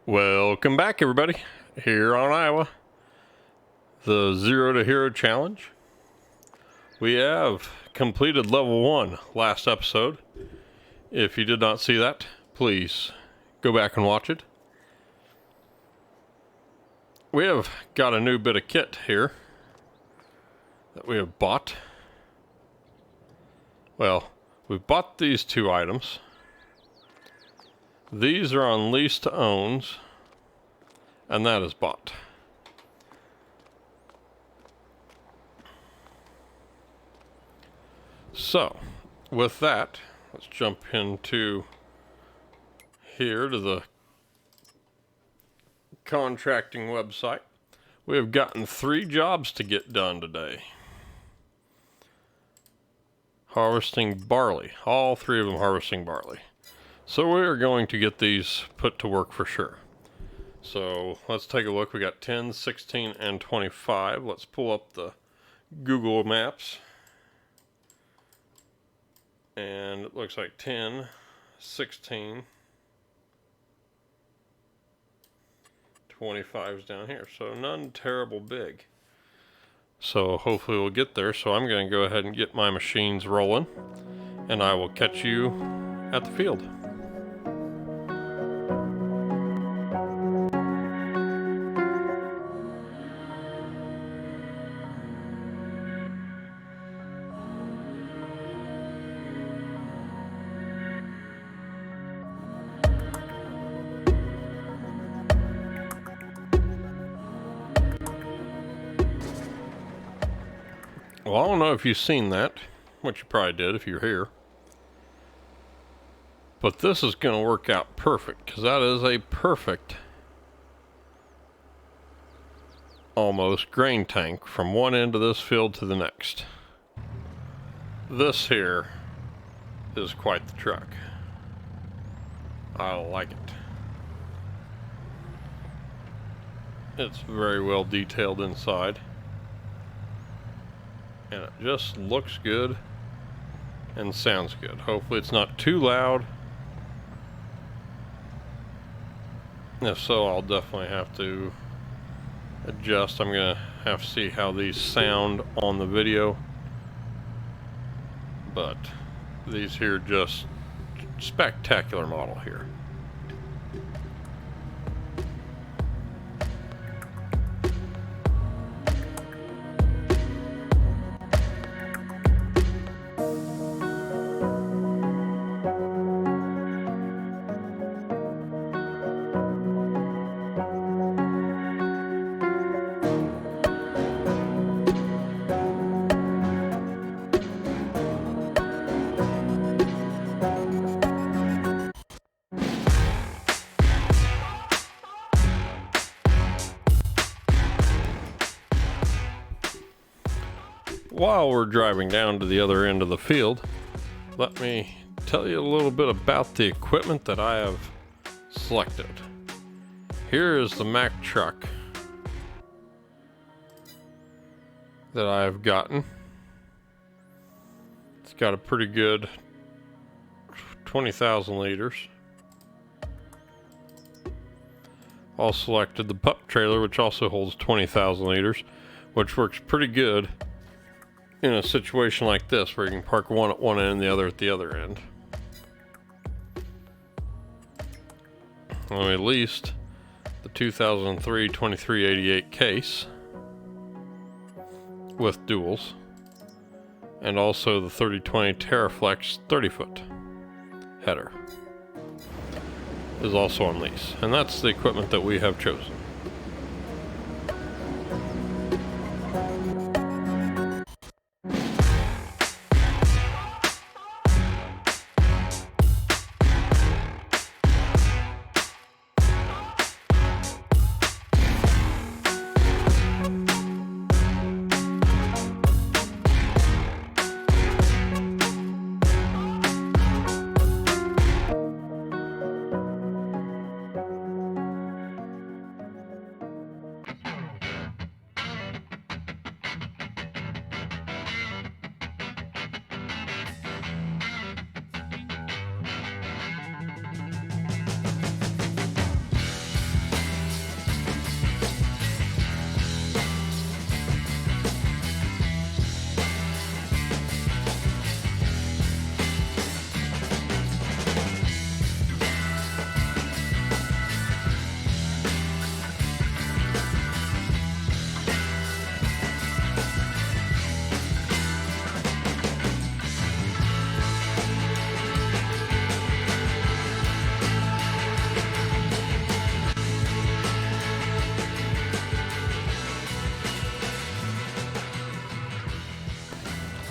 Welcome back, everybody, here on Iowa, the Zero to Hero Challenge. We have completed level 1 last episode. If you did not see that, please go back and watch it. We have got a new bit of kit here that we have bought. Well, we've bought these 2 items. These are on lease to owns, and that is bought. So, with that, let's jump into here to the contracting website. We have gotten 3 jobs to get done today. Harvesting barley, all 3 of them harvesting barley. So we're going to get these put to work for sure. So let's take a look. We got 10, 16, and 25. Let's pull up the Google Maps. And it looks like 10, 16, 25 is down here. So none terrible big. So hopefully we'll get there. So I'm going to go ahead and get my machines rolling. And I will catch you at the field. Well, I don't know if you've seen that, which you probably did if you're here. But this is going to work out perfect, because that is a perfect, almost, grain tank from one end of this field to the next. This here is quite the truck. I like it. It's very well detailed inside. And it just looks good and sounds good. Hopefully it's not too loud. If so, I'll definitely have to adjust. I'm gonna have to see how these sound on the video. But these here just spectacular model here. While we're driving down to the other end of the field, let me tell you a little bit about the equipment that I have selected. Here is the Mack truck that I have gotten. It's got a pretty good 20,000 liters. All selected the pup trailer, which also holds 20,000 liters, which works pretty good in a situation like this where you can park one at one end and the other at the other end. And we leased the 2003 2388 case with duals, and also the 3020 Terraflex 30-foot header is also on lease, and that's the equipment that we have chosen.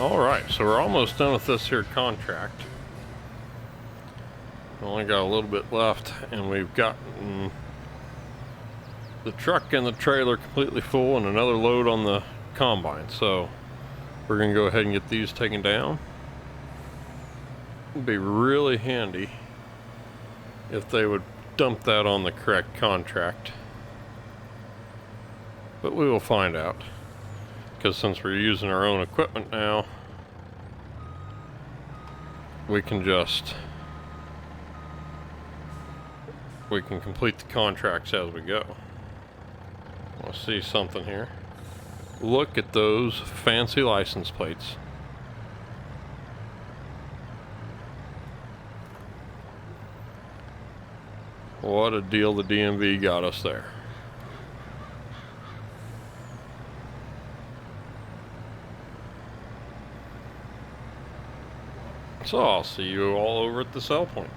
Alright, so we're almost done with this here contract. Only got a little bit left, and we've gotten the truck and the trailer completely full and another load on the combine. So we're going to go ahead and get these taken down. It'd be really handy if they would dump that on the correct contract. But we will find out. Because since we're using our own equipment now, we can complete the contracts as we go. Let's see something here. Look at those fancy license plates. What a deal the DMV got us there. So I'll see you all over at the sell point.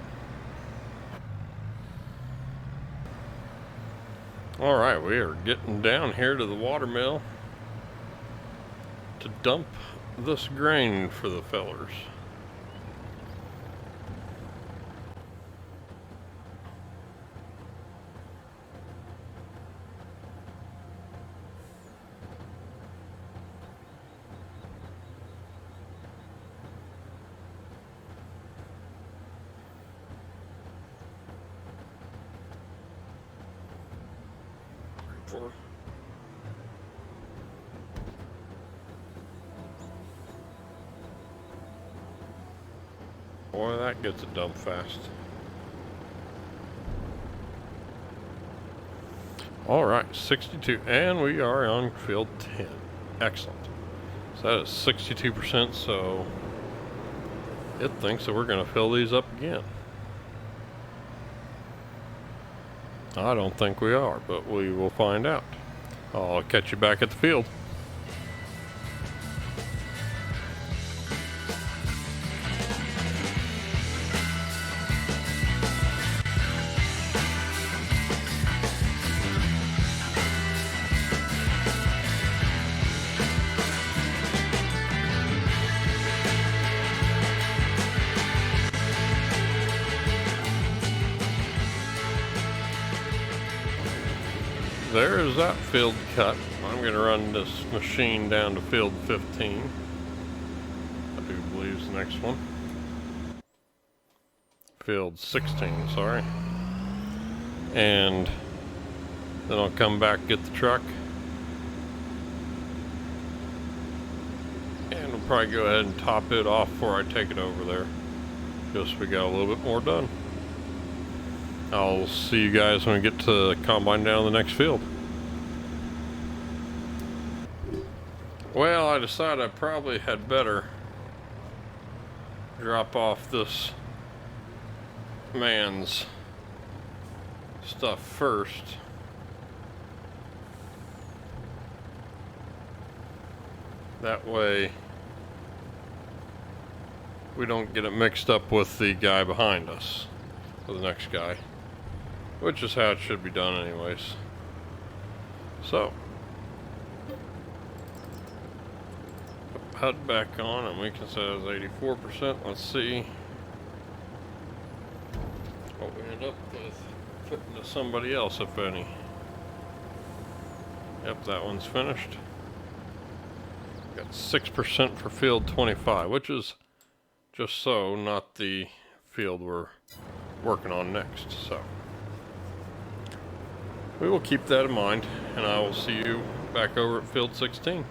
Alright, we are getting down here to the watermill to dump this grain for the fellers. Boy, that gets it dumped fast. Alright, 62, and we are on field 10. Excellent. So that is 62%, so it thinks that we're going to fill these up again. I don't think we are, but we will find out. I'll catch you back at the field. There is that field cut. I'm going to run this machine down to field 15. I do believe is the next one. Field 16, sorry. And then I'll come back, get the truck. And we'll probably go ahead and top it off before I take it over there. Just so we got a little bit more done. I'll see you guys when we get to the combine down the next field. Well, I decided I probably had better drop off this man's stuff first. That way we don't get it mixed up with the guy behind us, or the next guy. Which is how it should be done anyways. So, put HUD back on and we can set it as 84%. Let's see what we end up with fitting to somebody else, if any. Yep, that one's finished. Got 6% for field 25, which is just so not the field we're working on next. So we will keep that in mind, and I will see you back over at field 16.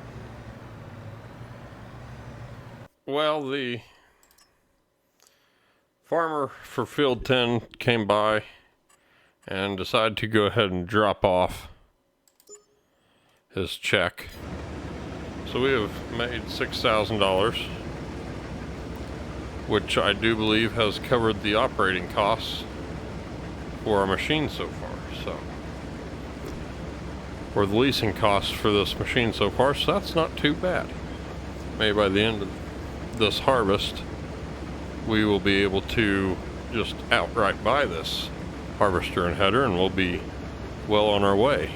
Well, the farmer for field 10 came by and decided to go ahead and drop off his check. So we have made $6,000, which I do believe has covered the operating costs for our machine so far. So, or the leasing costs for this machine so far, so that's not too bad. Maybe by the end of this harvest, we will be able to just outright buy this harvester and header, and we'll be well on our way.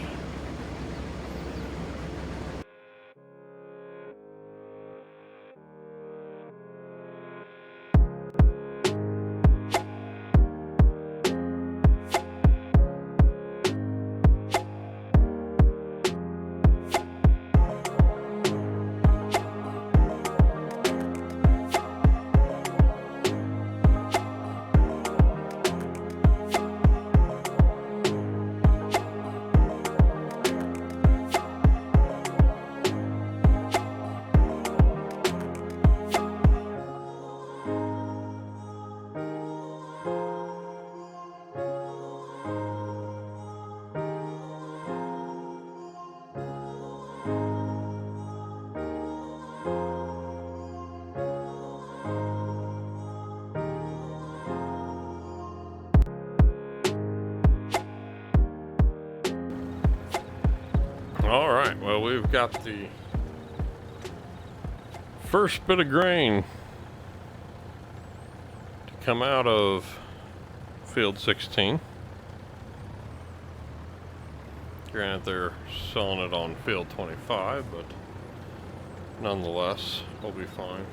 All right, well, we've got the first bit of grain to come out of field 16. Granted, they're selling it on field 25, but nonetheless, we'll be fine.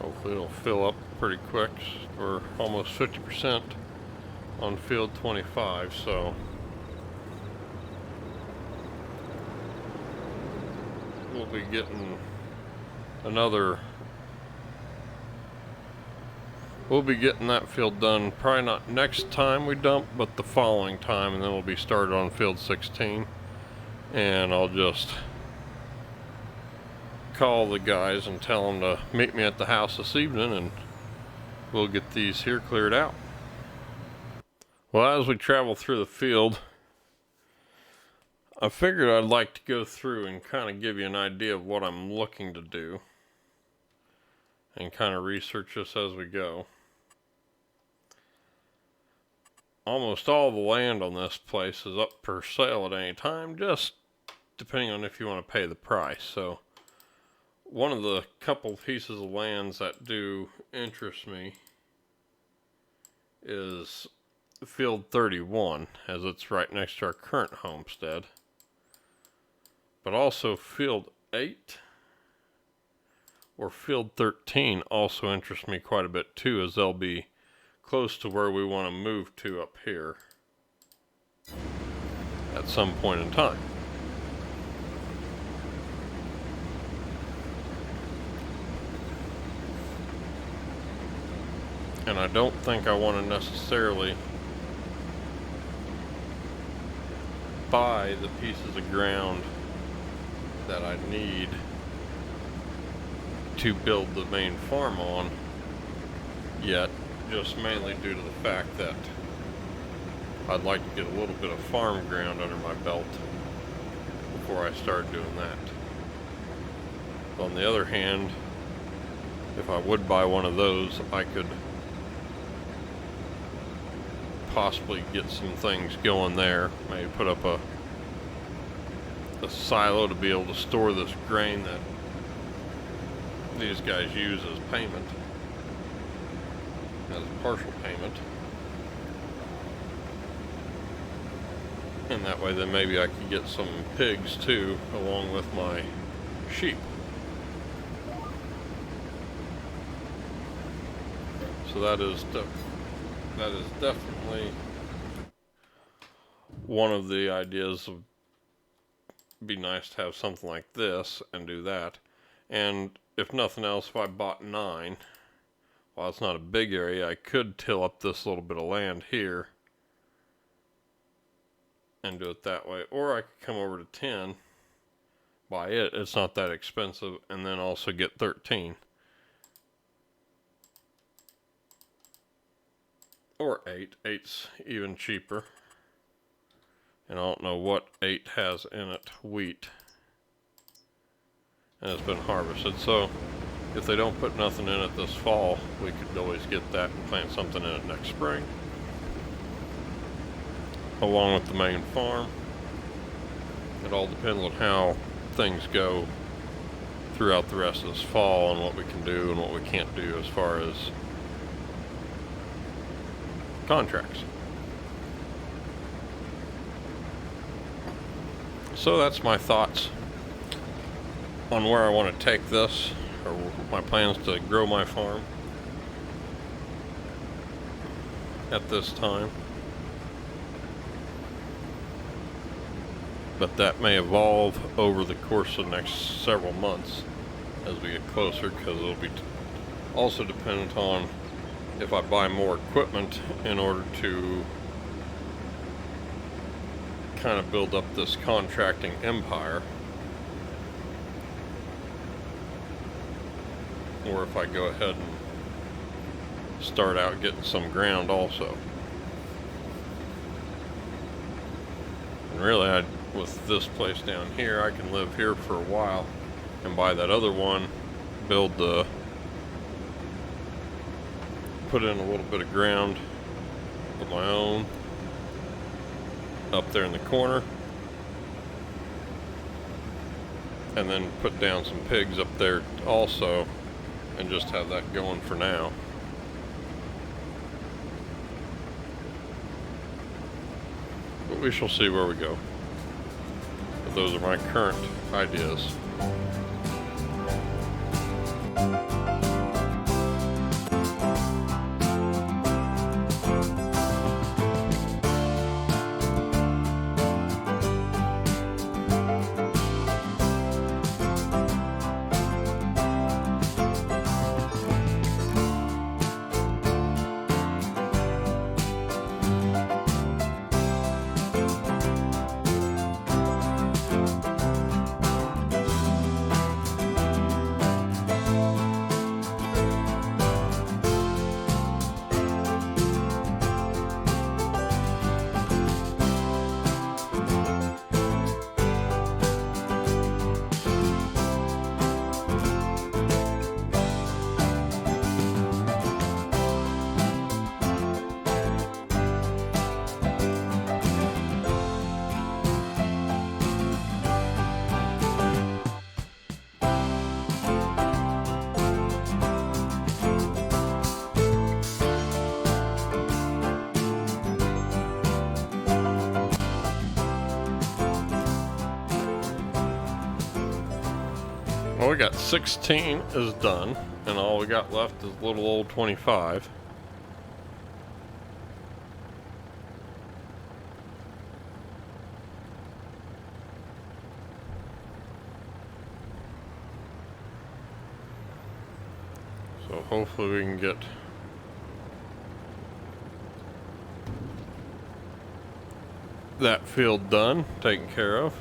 Hopefully it'll fill up pretty quick. We're almost 50% on field 25, so we'll be getting another. We'll be getting that field done probably not next time we dump, but the following time, and then we'll be started on field 16. And I'll just call the guys and tell them to meet me at the house this evening, and we'll get these here cleared out. Well, as we travel through the field, I figured I'd like to go through and kind of give you an idea of what I'm looking to do and kind of research this as we go. Almost all the land on this place is up for sale at any time, just depending on if you want to pay the price. So one of the couple pieces of lands that do interest me is field 31, as it's right next to our current homestead. But also field 8 or field 13 also interests me quite a bit too, as they'll be close to where we want to move to up here at some point in time. And I don't think I want to necessarily buy the pieces of ground that I need to build the main farm on yet, just mainly due to the fact that I'd like to get a little bit of farm ground under my belt before I start doing that. But on the other hand, if I would buy one of those, I could possibly get some things going there. Maybe put up a silo to be able to store this grain that these guys use as payment, as a partial payment. And that way then maybe I could get some pigs too, along with my sheep. So that is definitely one of the ideas. Of be nice to have something like this and do that. And if nothing else, if I bought 9, while it's not a big area, I could till up this little bit of land here and do it that way. Or I could come over to 10, buy it, it's not that expensive, and then also get 13. Or 8. 8's even cheaper. And I don't know what 8 has in it. Wheat. And it's been harvested. So if they don't put nothing in it this fall, we could always get that and plant something in it next spring, along with the main farm. It all depends on how things go throughout the rest of this fall and what we can do and what we can't do as far as contracts. So that's my thoughts on where I want to take this, or my plans to grow my farm at this time. But that may evolve over the course of the next several months as we get closer, because it'll be also dependent on if I buy more equipment in order to kind of build up this contracting empire, or if I go ahead and start out getting some ground also. And really, with this place down here, I can live here for a while and buy that other one, build the put in a little bit of ground of my own up there in the corner, and then put down some pigs up there also, and just have that going for now. But we shall see where we go. But those are my current ideas. Well, we got 16 is done, and all we got left is a little old 25. So hopefully we can get that field done, taken care of.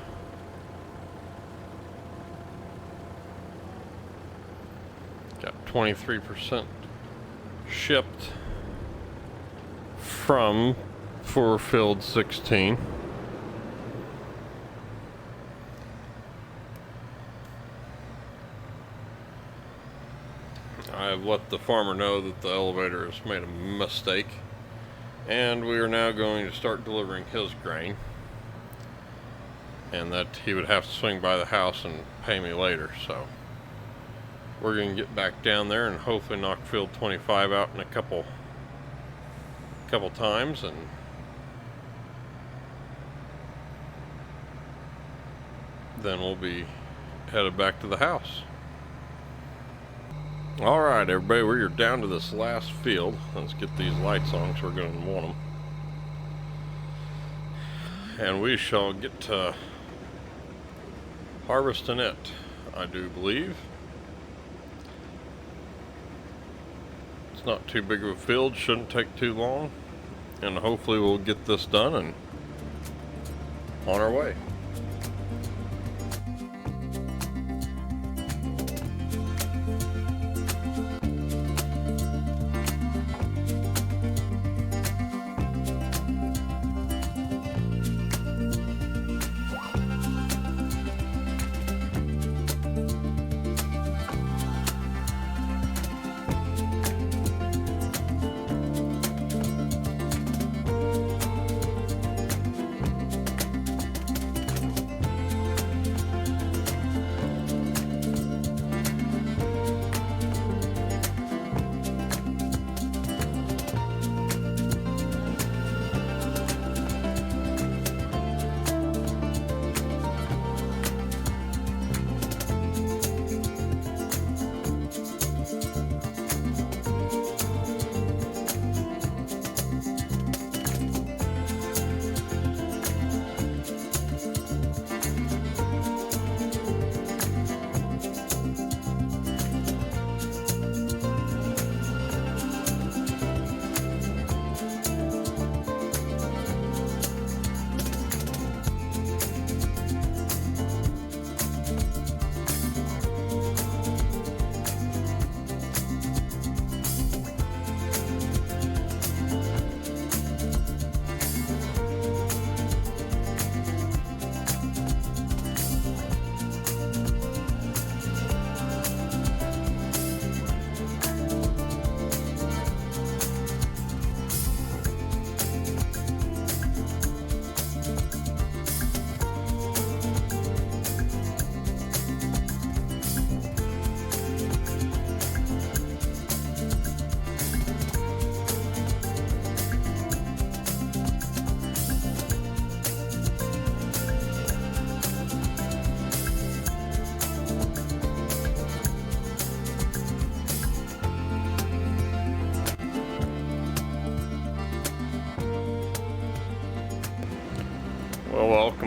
Got 23% shipped for field 16. I've let the farmer know that the elevator has made a mistake, and we are now going to start delivering his grain, and that he would have to swing by the house and pay me later. So we're going to get back down there and hopefully knock field 25 out in a couple times, and then we'll be headed back to the house. Alright everybody, we're down to this last field. Let's get these lights on because we're going to want them. And we shall get to harvesting it, I do believe. It's not too big of a field, shouldn't take too long. And hopefully we'll get this done and on our way.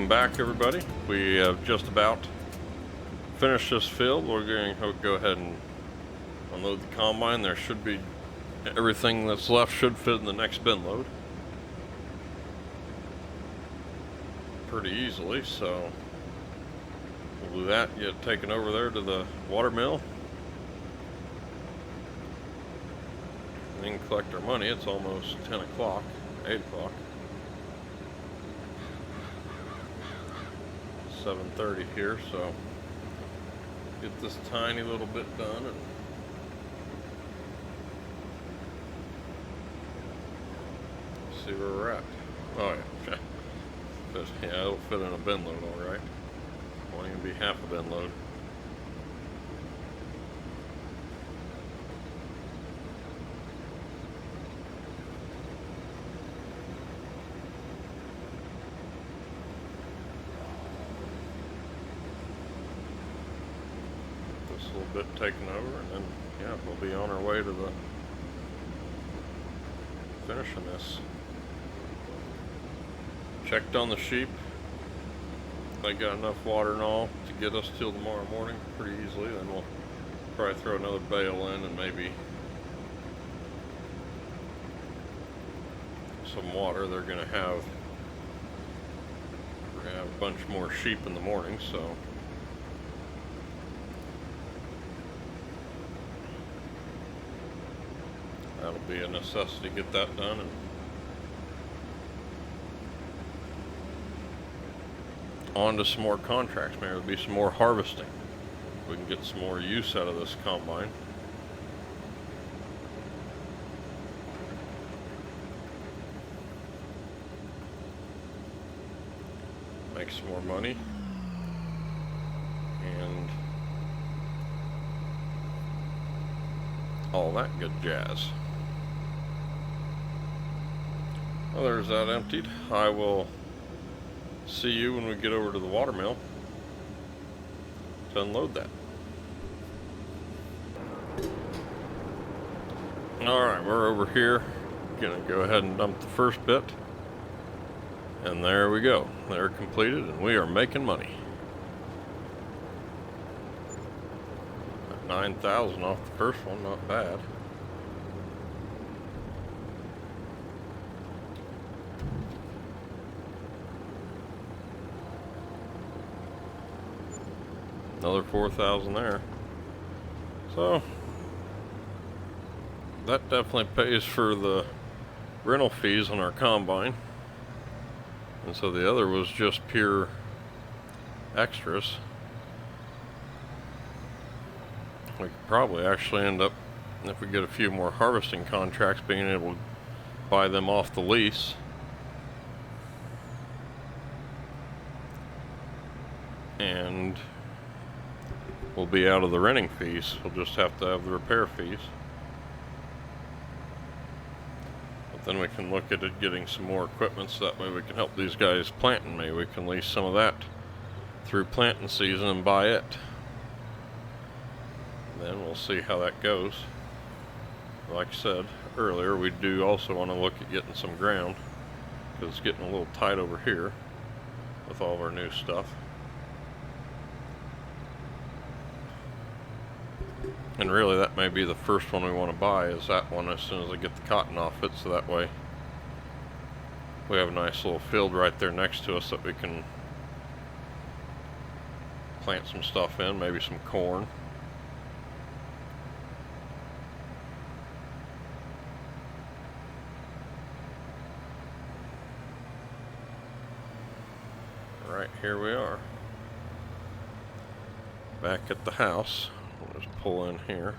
Welcome back, everybody. We have just about finished this field. We're going to go ahead and unload the combine. There should be everything that's left should fit in the next bin load pretty easily, so we'll do that, get it taken over there to the water mill, and then collect our money. It's almost 10 o'clock, 8 o'clock. 7:30 here, so get this tiny little bit done and see where we're at. Oh yeah, yeah, it'll fit in a bin load all right. Won't even be half a bin load. Little bit taken over, and then yeah, we'll be on our way to the finishing this. Checked on the sheep. They got enough water and all to get us till tomorrow morning pretty easily. Then we'll probably throw another bale in and maybe some water. We're gonna have a bunch more sheep in the morning, so that'll be a necessity to get that done. And on to some more contracts. Maybe there'll be some more harvesting. We can get some more use out of this combine. Make some more money. And all that good jazz. Well, there's that emptied. I will see you when we get over to the water mill to unload that. Alright, we're over here. Gonna go ahead and dump the first bit. And there we go. They're completed and we are making money. At 9,000 off the first one, not bad. Another 4,000 there. So that definitely pays for the rental fees on our combine. And so the other was just pure extras. We could probably actually end up, if we get a few more harvesting contracts, being able to buy them off the lease. And we'll be out of the renting fees. We'll just have to have the repair fees. But then we can look at it getting some more equipment, so that way we can help these guys planting. Maybe we can lease some of that through planting season and buy it. Then we'll see how that goes. Like I said earlier, we do also want to look at getting some ground, because it's getting a little tight over here with all of our new stuff. And really, that may be the first one we want to buy, is that one, as soon as I get the cotton off it, so that way we have a nice little field right there next to us that we can plant some stuff in, maybe some corn. Right, here we are. Back at the house. We'll just pull in here.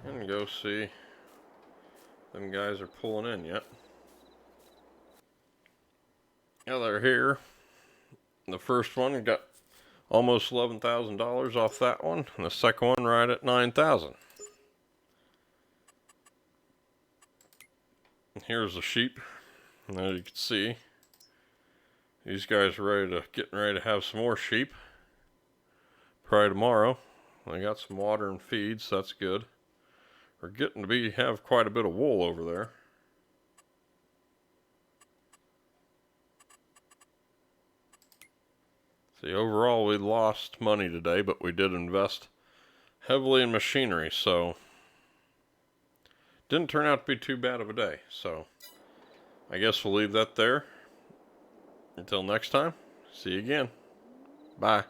And go see them guys are pulling in yet. Yeah, they're here. The first one got almost $11,000 off that one, and the second one right at $9,000. Here's the sheep, and as you can see, these guys are getting ready to have some more sheep probably tomorrow. They got some water and feed, so that's good. We're getting to have quite a bit of wool over there. See, overall we lost money today, but we did invest heavily in machinery, so didn't turn out to be too bad of a day. So I guess we'll leave that there. Until next time, see you again. Bye.